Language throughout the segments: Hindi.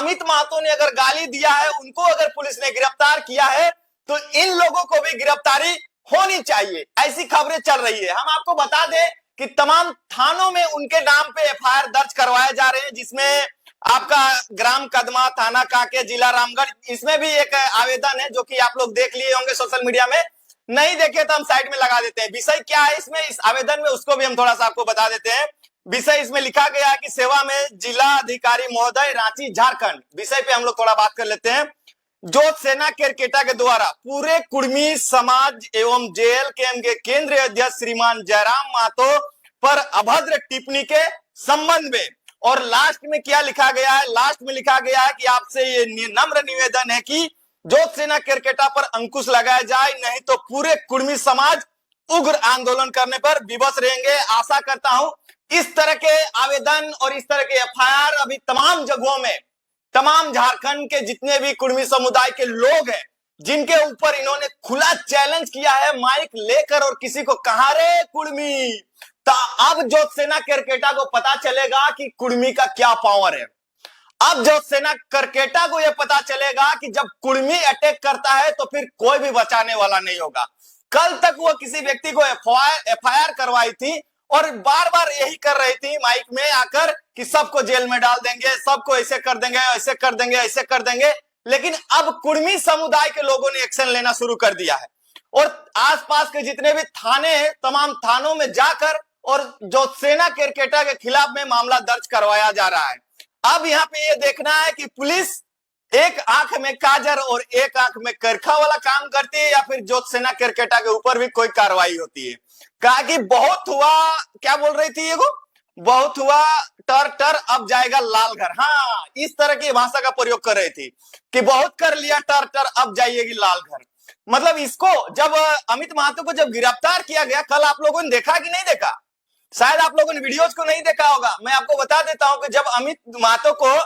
अमित महतो ने अगर गाली दिया है, उनको अगर पुलिस ने गिरफ्तार किया है, तो इन लोगों को भी गिरफ्तारी होनी चाहिए। ऐसी खबरें चल रही है। हम आपको बता दें कि तमाम थानों में उनके नाम पे एफआईआर दर्ज करवाए जा रहे हैं, जिसमें आपका ग्राम कदमा, थाना कांके, जिला रामगढ़, इसमें भी एक आवेदन है जो कि आप लोग देख लिए होंगे सोशल मीडिया में। नहीं देखे तो हम साइड में लगा देते हैं। विषय क्या है इसमें, इस आवेदन में, उसको भी हम थोड़ा सा आपको बता देते हैं। विषय इसमें लिखा गया है कि सेवा में जिला अधिकारी महोदय, रांची झारखंड। विषय पे हम लोग थोड़ा बात कर लेते हैं। जो सेना केरकेटा के द्वारा पूरे कुर्मी समाज एवं जेएलकेएम के केंद्रीय अध्यक्ष श्रीमान जयराम महतो पर अभद्र टिप्पणी के संबंध में, और लास्ट में क्या लिखा गया है, लास्ट में लिखा गया है कि आपसे ये नम्र निवेदन है कि जो सेना केरकेटा पर अंकुश लगाया जाए, नहीं तो पूरे कुर्मी समाज उग्र आंदोलन करने पर विवश रहेंगे। आशा करता हूं इस तरह के आवेदन और इस तरह के एफआईआर अभी तमाम जगहों में, तमाम झारखंड के जितने भी कुर्मी समुदाय के लोग हैं, जिनके ऊपर इन्होंने खुला चैलेंज किया है माइक लेकर, और किसी को कहा रे कुर्मी, तो अब जो सेना केरकेटा को पता चलेगा कि कुर्मी का क्या पावर है। अब जो सेना केरकेटा को यह पता चलेगा कि जब कुर्मी अटैक करता है तो फिर कोई भी बचाने वाला नहीं होगा। कल तक वो किसी व्यक्ति को एफआईआर करवाई थी और बार बार यही कर रही थी माइक में आकर कि सबको जेल में डाल देंगे, सबको ऐसे कर देंगे, ऐसे कर देंगे, ऐसे कर देंगे। लेकिन अब कुर्मी समुदाय के लोगों ने एक्शन लेना शुरू कर दिया है, और आसपास के जितने भी थाने हैं, तमाम थानों में जाकर और जो सेना केरकेटा के खिलाफ में मामला दर्ज करवाया जा रहा है। अब यहाँ पे ये देखना है कि पुलिस एक आंख में काजर और एक आंख में करखा वाला काम करती है, या फिर जो सेना केरकेटा के ऊपर भी कोई कार्रवाई होती है। कहा कि बहुत हुआ, क्या बोल रही थी ये को, बहुत हुआ टर टर अब जाएगा लाल घर। हाँ, इस तरह की भाषा का प्रयोग कर रही थी कि बहुत कर लिया टर टर अब जाइएगी लाल घर। मतलब इसको जब अमित महतो को जब गिरफ्तार किया गया, कल आप लोगों ने देखा कि नहीं देखा, शायद आप लोगों ने वीडियोज को नहीं देखा होगा। मैं आपको बता देता हूं कि जब अमित महतो को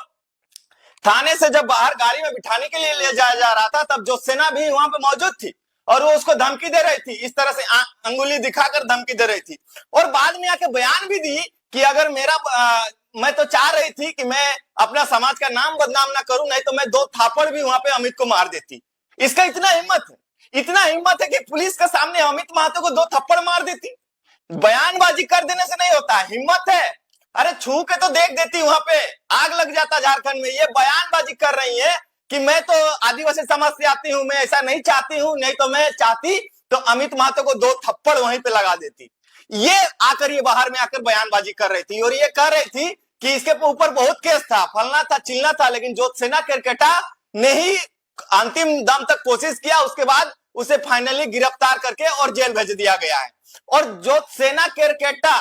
थाने से जब बाहर गाड़ी में बिठाने के लिए ले जाया जा रहा था, तब जो सेना भी वहां पे मौजूद थी और वो उसको धमकी दे रही थी, इस तरह से अंगुली दिखाकर धमकी दे रही थी। और बाद में आके बयान भी दी कि अगर मैं तो चाह रही थी कि मैं अपना समाज का नाम बदनाम ना करूं, नहीं तो मैं 2 थापड़ भी वहां पे अमित को मार देती। इसका इतना हिम्मत है कि पुलिस के सामने अमित महतो को 2 थप्पड़ मार देती। बयानबाजी कर देने से नहीं होता, हिम्मत है। अरे छू के तो देख देती, वहां पे आग लग जाता झारखंड में। ये बयानबाजी कर रही है कि मैं तो आदिवासी समाज से आती हूं, मैं ऐसा नहीं चाहती हूं, नहीं तो मैं चाहती तो अमित महतो को 2 थप्पड़ वहीं पे लगा देती। ये आकर ये बाहर में आकर बयानबाजी कर रही थी, और ये कह रही थी कि इसके ऊपर बहुत केस था, फलना था, चिलना था, लेकिन जो सेना केरकेटा ने ही अंतिम दम तक कोशिश किया, उसके बाद उसे फाइनली गिरफ्तार करके और जेल भेज दिया गया है। और जो सेना केरकेटा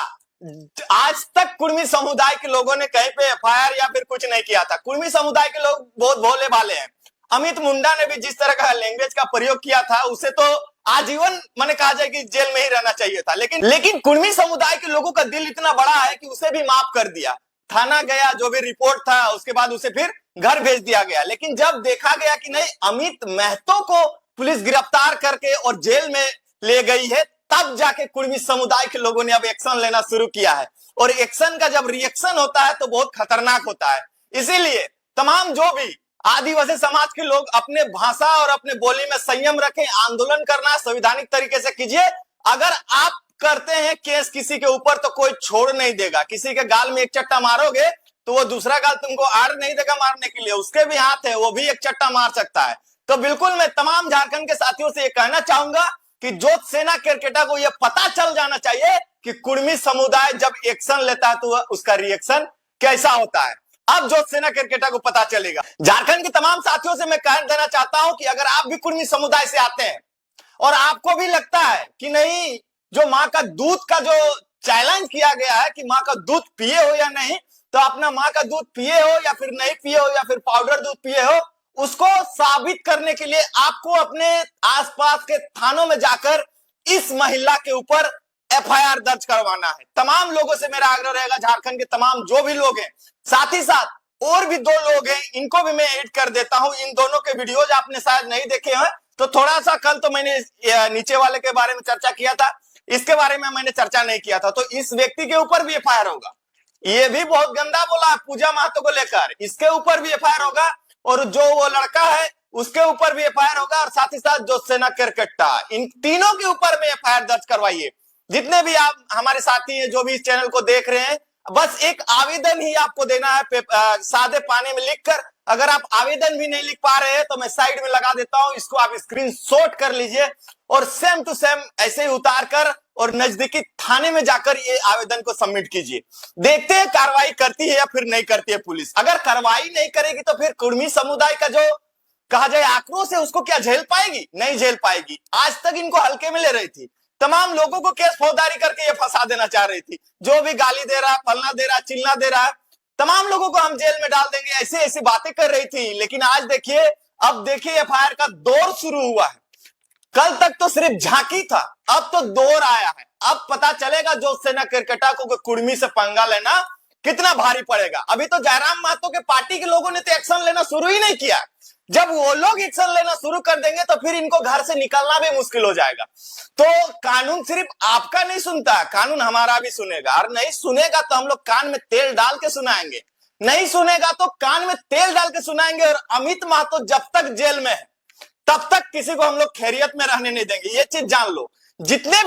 आज तक कुर्मी समुदाय के लोगों ने कहीं पे एफआईआर या फिर कुछ नहीं किया था। कुर्मी समुदाय के लोग बहुत भोले भाले हैं। अमित मुंडा ने भी जिस तरह का लैंग्वेज का प्रयोग किया था, उसे तो आजीवन मैंने कहा जाए कि जेल में ही रहना चाहिए था। लेकिन कुर्मी समुदाय के लोगों का दिल इतना बड़ा है कि उसे भी माफ कर दिया। थाना गया, जो भी रिपोर्ट था, उसके बाद उसे फिर घर भेज दिया गया। लेकिन जब देखा गया कि नहीं, अमित महतो को पुलिस गिरफ्तार करके और जेल में ले गई है, तब जाके कुर्मी समुदाय के लोगों ने अब एक्शन लेना शुरू किया है। और एक्शन का जब रिएक्शन होता है तो बहुत खतरनाक होता है। इसीलिए तमाम जो भी आदिवासी समाज के लोग अपने भाषा और अपने बोली में संयम रखें। आंदोलन करना संवैधानिक तरीके से कीजिए। अगर आप करते हैं केस किसी के ऊपर तो कोई छोड़ नहीं देगा। किसी के गाल में एक चट्टा मारोगे तो वो दूसरा गाल तुमको आड़ नहीं देगा मारने के लिए, उसके भी हाथ है, वो भी एक चट्टा मार सकता है। तो बिल्कुल मैं तमाम झारखंड के साथियों से ये कहना चाहूंगा कि जो सेना केरकेटा को यह पता चल जाना चाहिए कि कुर्मी समुदाय जब एक्शन लेता है तो उसका रिएक्शन कैसा होता है। अब जो सेना केरकेटा को पता चलेगा। झारखंड के तमाम साथियों से मैं कह देना चाहता हूं कि अगर आप भी कुर्मी समुदाय से आते हैं और आपको भी लगता है कि नहीं, जो माँ का दूध का जो चैलेंज किया गया है कि माँ का दूध पिए हो या नहीं, तो अपना माँ का दूध पिए हो या फिर नहीं पिए हो या फिर पाउडर दूध पिए हो, उसको साबित करने के लिए आपको अपने आसपास के थानों में जाकर इस महिला के ऊपर एफआईआर दर्ज करवाना है। तमाम लोगों से मेरा आग्रह रहेगा, झारखंड के तमाम जो भी लोग हैं, साथ ही साथ और भी 2 लोग हैं, इनको भी मैं ऐड कर देता हूं। इन दोनों के वीडियोज आपने शायद नहीं देखे हैं, तो थोड़ा सा कल तो मैंने नीचे वाले के बारे में चर्चा किया था, इसके बारे में मैंने चर्चा नहीं किया था। तो इस व्यक्ति के ऊपर भी एफआईआर होगा। ये भी बहुत गंदा बोला है पूजा महतो को लेकर, इसके ऊपर भी एफआईआर होगा, और जो वो लड़का है उसके ऊपर भी एफआईआर होगा, और साथ ही साथ जो सेना केरकेट्टा, इन तीनों के ऊपर में एफआईआर दर्ज करवाइए। जितने भी आप हमारे साथी हैं जो भी इस चैनल को देख रहे हैं, बस एक आवेदन ही आपको देना है सादे पानी में लिखकर। अगर आप आवेदन भी नहीं लिख पा रहे हैं तो मैं साइड में लगा देता हूं, इसको आप स्क्रीनशॉट कर लीजिए और सेम टू सेम ऐसे ही उतार कर और नजदीकी थाने में जाकर ये आवेदन को सबमिट कीजिए। देखते हैं कार्रवाई करती है या फिर नहीं करती है पुलिस। अगर कार्रवाई नहीं करेगी तो फिर कुर्मी समुदाय का जो कहा जाए आक्रोश है उसको क्या झेल पाएगी? नहीं झेल पाएगी। आज तक इनको हल्के में ले रही थी, तमाम लोगों को केस फौजदारी करके ये फंसा देना चाह रही थी। जो भी गाली दे रहा, फलना दे रहा, चिल्ला दे रहा, तमाम लोगों को हम जेल में डाल देंगे, ऐसी ऐसी बातें कर रही थी। लेकिन आज देखिए, अब देखिए एफआईआर का दौर शुरू हुआ है। कल तक तो सिर्फ झांकी था, अब तो दौर आया है। अब पता चलेगा जो सेना केरकेट्टा को कुर्मी से पंगा लेना कितना भारी पड़ेगा। अभी तो जयराम महतो के पार्टी के लोगों ने तो एक्शन लेना शुरू ही नहीं किया। जब वो लोग एक्शन लेना शुरू कर देंगे तो फिर इनको घर से निकलना भी मुश्किल हो जाएगा। तो कानून सिर्फ आपका नहीं सुनता, कानून हमारा भी सुनेगा। और नहीं सुनेगा तो हम लोग कान में तेल डाल के सुनाएंगे, नहीं सुनेगा तो कान में तेल डाल के सुनाएंगे। और अमित महतो जब तक जेल में है तब तक किसी को हम लोग खैरियत में रहने नहीं देंगे, ये चीज जान लो। जितने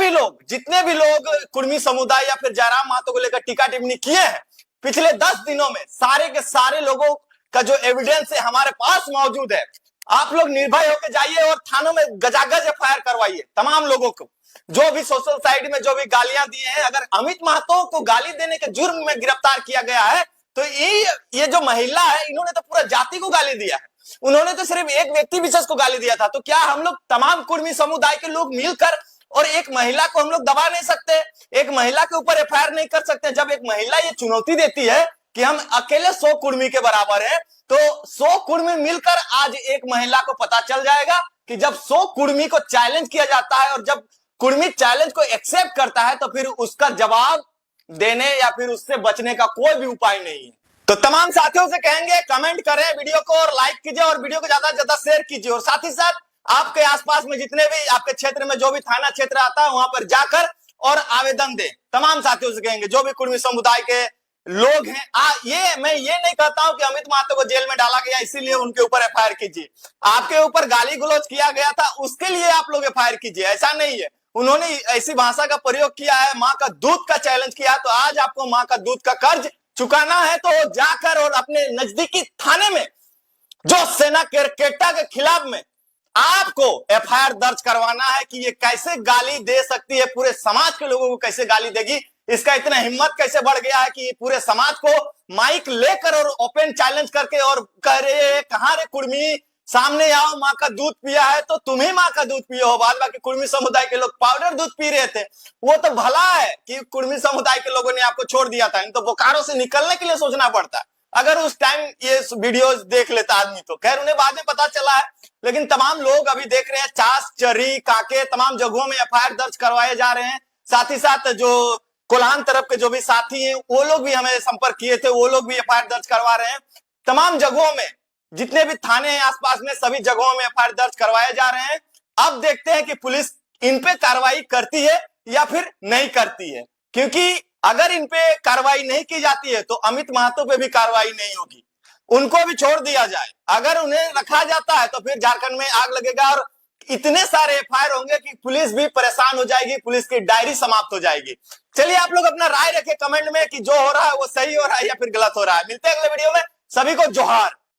भी लोग कुर्मी समुदाय या फिर जयराम महतो को लेकर टीका टिप्पणी किए हैं पिछले 10 दिनों में, सारे के सारे लोगों का जो एविडेंस है हमारे पास मौजूद है। आप लोग निर्भय होकर जाइए और थानों में गजागज एफआईआर करवाइए तमाम लोगों को जो भी सोशल साइट में जो भी गालियां दिए हैं। अगर अमित महतो को गाली देने के जुर्म में गिरफ्तार किया गया है तो ये जो महिला है इन्होंने तो पूरा जाति को गाली दिया है। उन्होंने तो सिर्फ एक व्यक्ति विशेष को गाली दिया था। तो क्या हम लोग तमाम कुर्मी समुदाय के लोग मिलकर और एक महिला को हम लोग दबा नहीं सकते? एक महिला के ऊपर एफआईआर नहीं कर सकते? जब एक महिला ये चुनौती देती है कि हम अकेले 100 कुर्मी के बराबर हैं, तो 100 कुर्मी मिलकर आज एक महिला को पता चल जाएगा कि जब 100 कुर्मी को चैलेंज किया जाता है और जब कुर्मी चैलेंज को एक्सेप्ट करता है तो फिर उसका जवाब देने या फिर उससे बचने का कोई भी उपाय नहीं है। तो तमाम साथियों से कहेंगे कमेंट करें वीडियो को और लाइक कीजिए और वीडियो को ज्यादा से ज्यादा शेयर कीजिए। और साथ ही साथ आपके आसपास में जितने भी आपके क्षेत्र में जो भी थाना क्षेत्र आता है वहां पर जाकर और आवेदन दें। तमाम साथियों से कहेंगे जो भी कुर्मी समुदाय के लोग हैं, मैं ये नहीं कहता हूं कि अमित महतो को जेल में डाला गया इसीलिए उनके ऊपर एफआईआर कीजिए। आपके ऊपर गाली गलौज किया गया था उसके लिए आप लोग एफआईआर कीजिए, ऐसा नहीं है। उन्होंने ऐसी भाषा का प्रयोग किया है, माँ का दूध का चैलेंज किया, तो आज आपको माँ का दूध का कर्ज चुकाना है तो जाकर और अपने नजदीकी थाने में जो सेना केरकेट्टा के खिलाफ में आपको एफआईआर दर्ज करवाना है कि ये कैसे गाली दे सकती है, पूरे समाज के लोगों को कैसे गाली देगी, इसका इतना हिम्मत कैसे बढ़ गया है कि पूरे समाज को माइक लेकर और ओपन चैलेंज करके और कह रहे हैं कहां रे कुर्मी, सामने आओ, माँ का दूध पिया है तो तुम ही माँ का दूध पियो हो। बाद बाकी कुर्मी समुदाय के लोग पाउडर दूध पी रहे थे। वो तो भला है कि कुर्मी समुदाय के लोगों ने आपको छोड़ दिया था, इन तो बोकारो से निकलने के लिए सोचना पड़ता है। अगर उस टाइम ये वीडियो देख लेता आदमी तो खैर उन्हें बाद में पता चला है। लेकिन तमाम लोग अभी देख रहे हैं, चास, चरी, काके तमाम जगहों में एफआईआर दर्ज करवाए जा रहे हैं। साथ ही साथ जो कोल्हान तरफ के जो भी साथी हैं वो लोग भी हमें संपर्क किए थे, वो लोग भी एफआईआर दर्ज करवा रहे हैं। तमाम जगहों में जितने भी थाने हैं आसपास में सभी जगहों में एफआईआर दर्ज करवाए जा रहे हैं। अब देखते हैं कि पुलिस इन पे कार्रवाई करती है या फिर नहीं करती है, क्योंकि अगर इन पे कार्रवाई नहीं की जाती है तो अमित महतो पे भी कार्रवाई नहीं होगी, उनको भी छोड़ दिया जाए। अगर उन्हें रखा जाता है तो फिर झारखंड में आग लगेगा और इतने सारे एफआईआर होंगे कि पुलिस भी परेशान हो जाएगी, पुलिस की डायरी समाप्त हो जाएगी। चलिए आप लोग अपना राय रखें कमेंट में कि जो हो रहा है वो सही हो रहा है या फिर गलत हो रहा है। मिलते हैं अगले वीडियो में, सभी को जोहार।